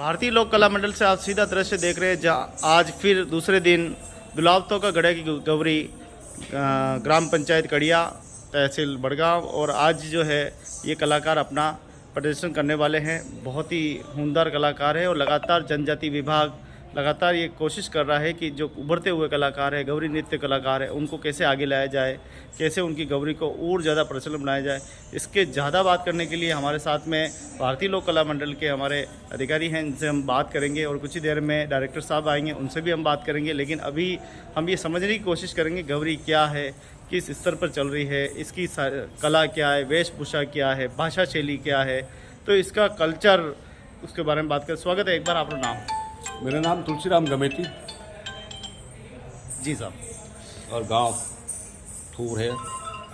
भारतीय लोक कला मंडल से आप सीधा दृश्य देख रहे हैं जहाँ आज फिर दूसरे दिन गुलाबतों का गड़े की गौरी ग्राम पंचायत कड़िया तहसील बड़गांव और आज जो है ये कलाकार अपना प्रदर्शन करने वाले हैं। बहुत ही हुनरदार कलाकार है और लगातार जनजाति विभाग लगातार ये कोशिश कर रहा है कि जो उभरते हुए कलाकार है, गौरी नृत्य कलाकार है, उनको कैसे आगे लाया जाए, कैसे उनकी गौरी को और ज़्यादा प्रचलन बनाया जाए। इसके ज़्यादा बात करने के लिए हमारे साथ में भारतीय लोक कला मंडल के हमारे अधिकारी हैं, इनसे हम बात करेंगे और कुछ ही देर में डायरेक्टर साहब आएंगे, उनसे भी हम बात करेंगे। लेकिन अभी हम ये समझने की कोशिश करेंगे गौरी क्या है, किस स्तर पर चल रही है, इसकी कला क्या है, वेशभूषा क्या है, भाषा शैली क्या है, तो इसका कल्चर उसके बारे में बात करें। स्वागत है एक बार। आपका नाम? मेरा नाम तुलसीराम गमेती जी साहब। और गांव थूर है,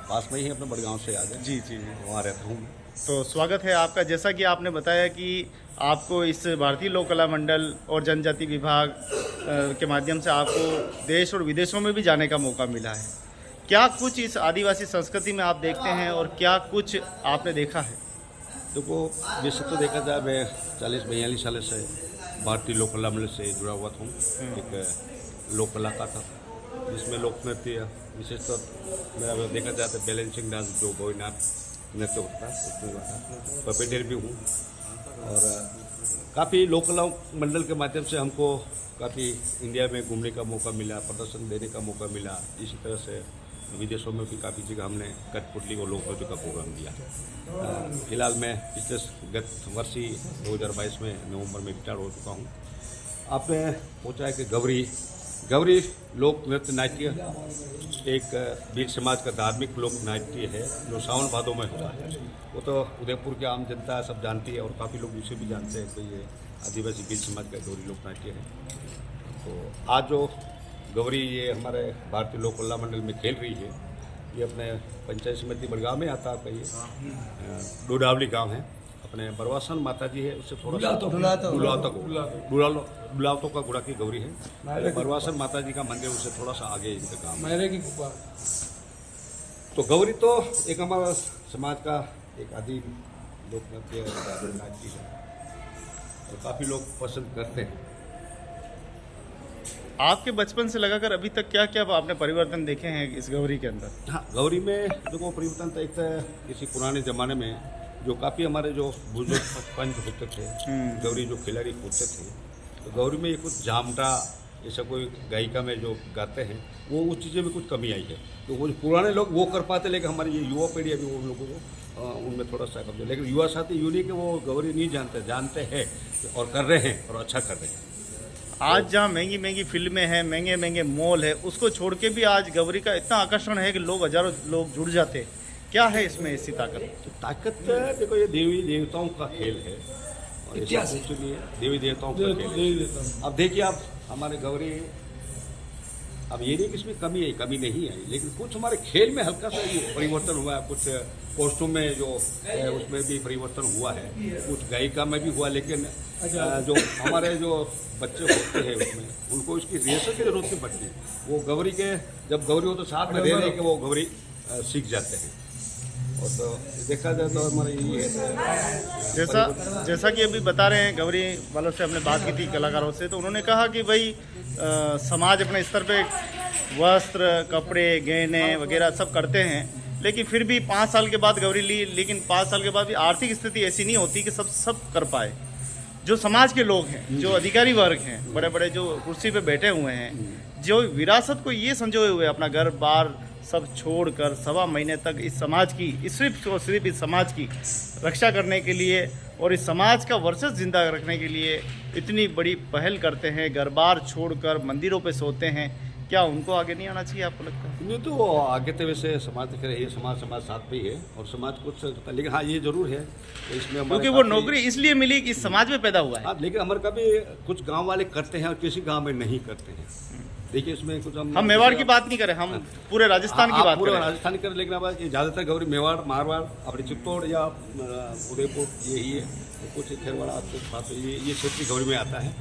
पास में ही अपने बड़गांव से आगे। जी जी जी, वहाँ रहता हूँ। तो स्वागत है आपका। जैसा कि आपने बताया कि आपको इस भारतीय लोक कला मंडल और जनजाति विभाग के माध्यम से आपको देश और विदेशों में भी जाने का मौका मिला है। क्या कुछ इस आदिवासी संस्कृति में आप देखते हैं और क्या कुछ आपने देखा है? देखो, वैसे तो देखा जाए मैं 40-42 साल से भारतीय लोक कला मंडल से जुड़ा हुआ था। एक लोक कलाकार था जिसमें लोक नृत्य विशेषतः मेरा देखा जाए तो बैलेंसिंग डांस जो गौरीनाथ नृत्य होता है उसमें हुआ था। पपेटर भी हूँ और काफ़ी लोक कला मंडल के माध्यम से हमको काफ़ी इंडिया में घूमने का मौका मिला, प्रदर्शन देने का मौका मिला। इसी तरह से विदेशों में भी काफ़ी जगह हमने कठपुतली और लोक नृत्य का प्रोग्राम दिया। फिलहाल मैं पिछले गत वर्ष ही 2022 में नवंबर में रिटायर हो चुका हूँ। आपने पूछा है कि गौरी लोक नृत्य नाट्य एक बीर समाज का धार्मिक लोक नाट्य है जो सावन भादों में होता है। वो तो उदयपुर की आम जनता सब जानती है और काफ़ी लोग उसे भी जानते हैं कि ये आदिवासी बीर समाज का गौरी लोक नाट्य है। तो आज जो गौरी ये हमारे भारतीय लोक कला मंडल में खेल रही है, ये अपने पंचायत समिति बड़गांव में आता है। ये डोडावली गांव है, अपने बरवासन माता जी है, उससे थोड़ा सा बुलावतों का गुड़ा की गौरी है। बरवासन माता जी का मंदिर उससे थोड़ा सा आगे इनका गाँव। तो गौरी तो एक हमारा समाज का एक आदिम लोक नृत्य है और काफ़ी लोग पसंद करते हैं। आपके बचपन से लगाकर अभी तक क्या क्या आपने परिवर्तन देखे हैं इस गौरी के अंदर? हाँ, गौरी में देखो परिवर्तन तो एक किसी पुराने ज़माने में जो काफ़ी हमारे जो बुजुर्ग पंच होते थे, गौरी जो खिलाड़ी होते थे, तो गौरी में ये कुछ जामटा ऐसा कोई गायिका में जो गाते हैं वो उस चीज़ें में कुछ कमी आई है। तो वो पुराने लोग वो कर पाते, लेकिन हमारी ये युवा पीढ़ी अभी उन लोगों को उनमें थोड़ा सा कम है। लेकिन युवा साथी यूँ नहीं कि वो गौरी नहीं जानते हैं और कर रहे हैं और अच्छा कर रहे हैं। आज जहाँ महंगी महंगी फिल्में हैं, महंगे महंगे मॉल है, उसको छोड़ के भी आज गौरी का इतना आकर्षण है कि लोग हजारों लोग जुड़ जाते हैं। क्या है इसमें ऐसी ताकत? तो ताकत देखो, ये देवी देवताओं का खेल है और ऐसा कुछ नहीं है, देवी देवताओं का खेल है। अब देखिए आप हमारे गौरी, अब ये नहीं कि इसमें कमी नहीं आई, लेकिन कुछ हमारे खेल में हल्का सा ये परिवर्तन हुआ है। कुछ कॉस्ट्यूम में जो है उसमें भी परिवर्तन हुआ है, कुछ गायिका में भी हुआ। लेकिन जो हमारे जो बच्चे होते हैं उसमें उनको इसकी रिहर्सल की जरूरत नहीं पड़ती। वो गौरी के जब गौरी हो तो साथ में रह के वो गौरी सीख जाते हैं। और तो देखा जाए तो हमारे ये जैसा कि अभी बता रहे हैं गौरी वालों से हमने बात की थी कलाकारों से, तो उन्होंने कहा कि भाई समाज अपने स्तर पे वस्त्र, कपड़े, गहने वगैरह सब करते हैं, लेकिन फिर भी 5 साल के बाद गौरी ली, लेकिन 5 साल के बाद भी आर्थिक स्थिति ऐसी नहीं होती कि सब कर पाए। जो समाज के लोग हैं, जो अधिकारी वर्ग हैं, बड़े बड़े जो कुर्सी पे बैठे हुए हैं, जो विरासत को ये संजोए हुए अपना घर बार सब छोड़कर 1.25 महीने तक इस समाज की सिर्फ इस समाज की रक्षा करने के लिए और इस समाज का वर्चस्व जिंदा रखने के लिए इतनी बड़ी पहल करते हैं, घर बार छोड़कर मंदिरों पे सोते हैं। क्या उनको आगे नहीं आना चाहिए आपको लगता है? नहीं, तो आगे तो वैसे समाज दिख रही है, समाज साथ पे ही है और समाज कुछ, लेकिन हाँ ये जरूर है तो इसमें क्योंकि वो नौकरी इसलिए मिली कि समाज में पैदा हुआ है। लेकिन हमारे कभी कुछ गांव वाले करते हैं और किसी गांव में नहीं करते हैं। देखिए इसमें कुछ हम मेवाड़ की बात नहीं करें, हम पूरे राजस्थान की बात करें। राजस्थान की करें, लेकिन अब ज़्यादातर गौरी मेवाड़, मारवाड़, अपने चित्तौड़ या उदयपुर यही है। कुछ खेरवाड़ा ये क्षेत्रीय गौरी में आता है।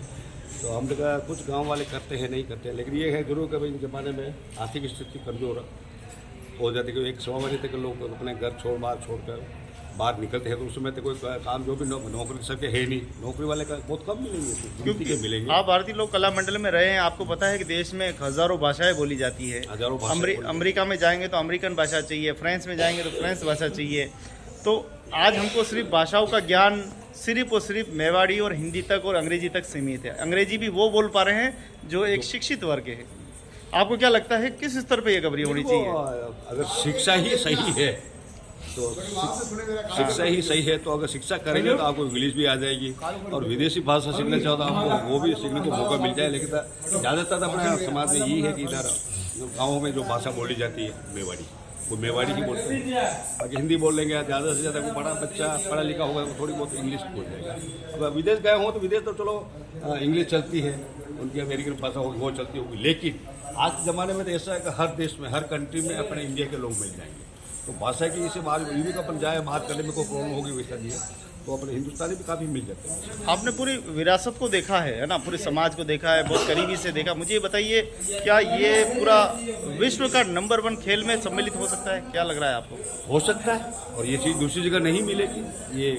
तो हम लोग कुछ गांव वाले करते हैं, नहीं करते हैं, लेकिन ये है जरूर कभी इन ज़माने में आर्थिक स्थिति कमज़ोर हो जाती है। 1-1.25 महीने तक लोग अपने घर छोड़कर बाहर निकलते हैं तो उसमें तो कोई काम जो भी नौकरी सबके है नहीं, नौकरी वाले का बहुत कम मिलेंगे, गिनती के मिलेंगे। आप भारतीय लोक कला मंडल में रहे हैं, आपको पता है कि देश में हजारों भाषाएं बोली जाती है। हजारों भाषाएं अमेरिका में जाएंगे तो अमेरिकन भाषा चाहिए, फ्रांस में जाएंगे तो फ्रेंच भाषा चाहिए। तो आज हमको सिर्फ भाषाओं का ज्ञान सिर्फ और सिर्फ मेवाड़ी और हिंदी तक और अंग्रेजी तक सीमित है। अंग्रेजी भी वो बोल पा रहे हैं जो एक शिक्षित वर्ग है। आपको क्या लगता है किस स्तर पे ये गवरी होनी चाहिए? अगर शिक्षा ही सही है तो शिक्षा ही सही है तो अगर शिक्षा करेंगे तो आपको इंग्लिश भी आ जाएगी, और विदेशी भाषा सीखना चाहो तो आपको वो भी सीखने को मौका मिल जाए। लेकिन ज़्यादातर अपने समाज में यही है कि इधर गाँवों में जो भाषा बोली जाती है मेवाड़ी, वो मेवाड़ी ही बोलते हैं। बाकी हिंदी बोल लेंगे, ज़्यादा से ज़्यादा कोई बड़ा बच्चा पढ़ा लिखा होगा तो थोड़ी बहुत इंग्लिश बोल जाएगा। अगर विदेश गए हों तो विदेश तो चलो इंग्लिश चलती है, उनकी अमेरिकन भाषा होगी वो चलती होगी। लेकिन आज के ज़माने में तो ऐसा है कि हर देश में, हर कंट्री में अपने इंडिया के लोग मिल जाएंगे। तो भाषा की इसे बात भी अपन जाए बात करने में कोई प्रॉब्लम होगी वैसा नहीं है, तो अपने हिंदुस्तानी भी काफ़ी मिल जाते हैं। आपने पूरी विरासत को देखा है ना, पूरे समाज को देखा है, बहुत करीबी से देखा। मुझे ये बताइए, क्या ये पूरा विश्व का नंबर 1 खेल में सम्मिलित हो सकता है? क्या लग रहा है आपको? हो सकता है, और ये चीज़ दूसरी जगह नहीं मिलेगी। ये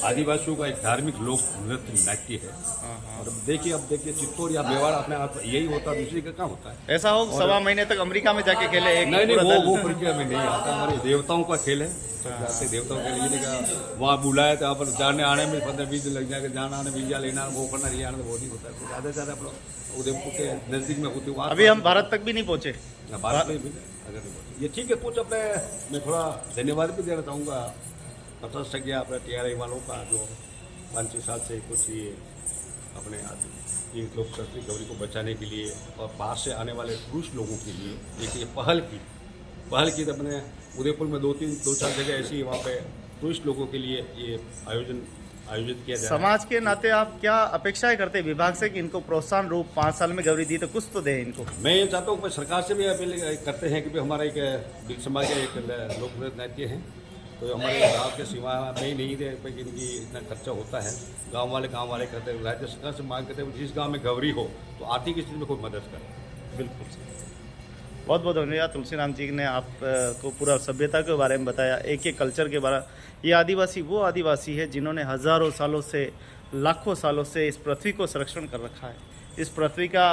आदिवासियों का एक धार्मिक लोक नृत्य नाट्य है। और अब देखिए चित्तौड़ या मेवाड़ अपने आप यही होता है, दूसरी जगह कहाँ होता है? ऐसा हो 1.25 महीने तक अमेरिका में जाके खेले एक नहीं, पूरा दल? वो प्रक्रिया में नहीं आता। हमारे देवताओं का खेल है, जाते देवताओं के लिए वहाँ बुलाए तो अपन जाने आने में 15-20 दिन लग जाएगा, जाना आने वीजा लेना वो करना, ये आना वो नहीं होता है। तो ज़्यादा से ज़्यादा आप लोग उदयपुर के नज़दीक में होते वहाँ अभी हम भारत तक भी नहीं पहुँचे। भारत में भी अगर नहीं पहुँचे, ये ठीक है। कुछ अपने मैं थोड़ा धन्यवाद भी देना चाहूँगा तटस्थ गया अपने TRI वालों का, जो 5-6 साल से कुछ ये अपने इन लोक संस्कृति गौरी को बचाने के लिए और बाहर से आने वाले टूरिस्ट लोगों के लिए एक ये पहल की तो अपने उदयपुर में 2-4 जगह ऐसी वहाँ पे टूरिस्ट लोगों के लिए ये आयोजित किया जाए। समाज के नाते आप क्या अपेक्षाएं करते हैं विभाग से कि इनको प्रोत्साहन रूप 5 साल में गौरी दी तो कुछ तो दे इनको? मैं ये चाहता हूँ सरकार से भी अपील करते हैं कि भाई हमारा एक बिल समाज का एक लोक नृत्य नाट्य है, तो हमारे गाँव के सीमा में ही नहीं दे कि इनकी इतना खर्चा होता है। गाँव वाले करते हैं, राज्य सरकार से मांग करते हैं जिस गाँव में गौरी हो तो आर्थिक स्थिति में कोई मदद करे। बिल्कुल। बहुत बहुत धन्यवाद तुलसीराम जी ने आपको पूरा सभ्यता के बारे में बताया, एक कल्चर के बारे में। ये आदिवासी वो आदिवासी है जिन्होंने हज़ारों सालों से, लाखों सालों से इस पृथ्वी को संरक्षण कर रखा है, इस पृथ्वी का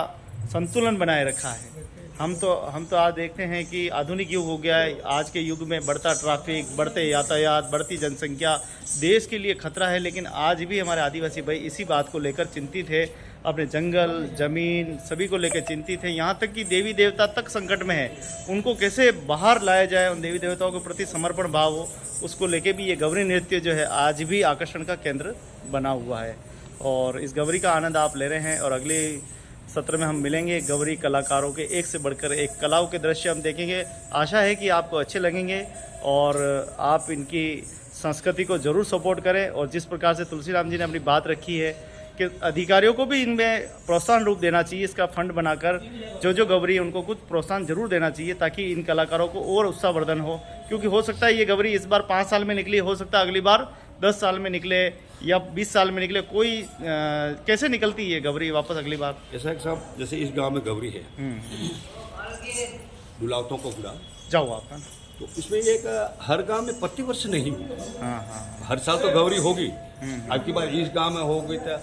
संतुलन बनाए रखा है। हम तो आज देखते हैं कि आधुनिक युग हो गया है। आज के युग में बढ़ता ट्रैफिक, बढ़ते यातायात, बढ़ती जनसंख्या देश के लिए खतरा है, लेकिन आज भी हमारे आदिवासी भाई इसी बात को लेकर चिंतित है। अपने जंगल, ज़मीन सभी को लेकर चिंतित है। यहाँ तक कि देवी देवता तक संकट में है, उनको कैसे बाहर लाया जाए, उन देवी देवताओं के प्रति समर्पण भाव हो, उसको लेके भी ये गौरी नृत्य जो है आज भी आकर्षण का केंद्र बना हुआ है। और इस गौरी का आनंद आप ले रहे हैं। और अगले सत्र में हम मिलेंगे गौरी कलाकारों के एक से बढ़कर एक कलाओं के दृश्य हम देखेंगे। आशा है कि आपको अच्छे लगेंगे और आप इनकी संस्कृति को ज़रूर सपोर्ट करें। और जिस प्रकार से तुलसीराम जी ने अपनी बात रखी है कि अधिकारियों को भी इनमें प्रोत्साहन रूप देना चाहिए, इसका फंड बनाकर जो गौरी उनको कुछ प्रोत्साहन जरूर देना चाहिए ताकि इन कलाकारों को और उत्साहवर्धन हो। क्योंकि हो सकता है ये गौरी इस बार 5 साल में निकली, हो सकता है अगली बार 10 साल में निकले या 20 साल में निकले। कोई कैसे निकलती है गौरी वापस अगली बार? ऐसा है साहब, जैसे इस गांव में गौरी है, दुलावतों को बुला जाओ आपका, तो इसमें एक हर गांव में प्रतिवर्ष नहीं होगा। हर साल तो गौरी होगी। अब की बार इस गांव में हो गई तो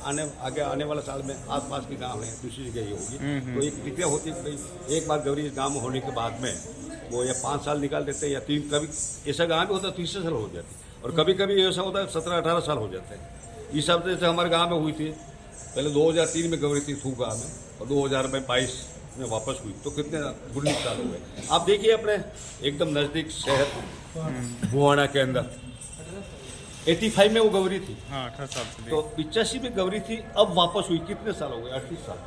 आगे आने वाला साल में आसपास के गांव है दूसरी जगह ही होगी। तो एक प्रक्रिया होती है कि भाई एक बार गौरी इस गांव में होने के बाद में वो या 5 साल निकाल देते हैं या 3, कभी ऐसा गांव भी होता है 30 साल हो जाती है, और कभी कभी ऐसा होता है 17-18 साल हो जाते हैं। इस हिसाब से हमारे गाँव में हुई थी, पहले 2003 में गौरी थी थू गाँव में, और 2022 में वापस हुई, तो कितने 19 साल हो गए। आप देखिए अपने एकदम नज़दीक शहर बुहाना के अंदर 85 में वो गौरी थी। हाँ, 18 साल से। तो 85 में गौरी थी, अब वापस हुई, कितने साल हो गए? 38 साल।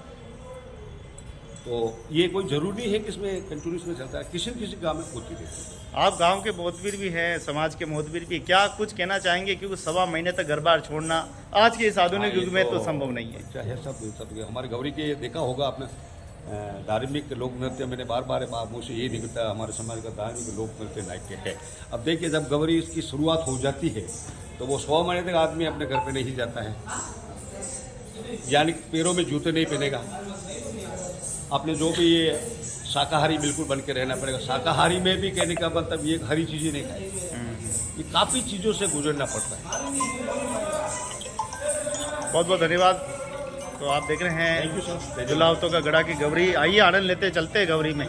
तो ये कोई जरूरी नहीं है कि इसमें कंटिन्यूस में चलता है, किसी न किसी गाँव में होती रहती है। आप गांव के मोहतवीर भी हैं, समाज के मोहतवीर भी, क्या कुछ कहना चाहेंगे? क्योंकि 1.25 महीने तक घर बार छोड़ना आज के इस आधुनिक युग में तो संभव नहीं है। चाहे सब हमारे गौरी के देखा होगा आपने, धार्मिक लोक नृत्य मैंने बार मुँह से ये निकलता है हमारे समाज का धार्मिक लोक नृत्य नाट्य है। अब देखिए जब गौरी इसकी शुरुआत हो जाती है तो वो 100 महीने तक आदमी अपने घर पे नहीं जाता है, यानी पैरों में जूते नहीं पहनेगा। अपने जो भी ये शाकाहारी बिल्कुल बन के रहना पड़ेगा। शाकाहारी में भी कहने का मतलब ये हरी चीज़ें नहीं खाएगी। ये काफ़ी चीज़ों से गुजरना पड़ता है। बहुत बहुत धन्यवाद। तो आप देख रहे हैं थैंक यू सर। दुलावतों का गड़ा की गवरी। आइए आनंद लेते चलते हैं गवरी में।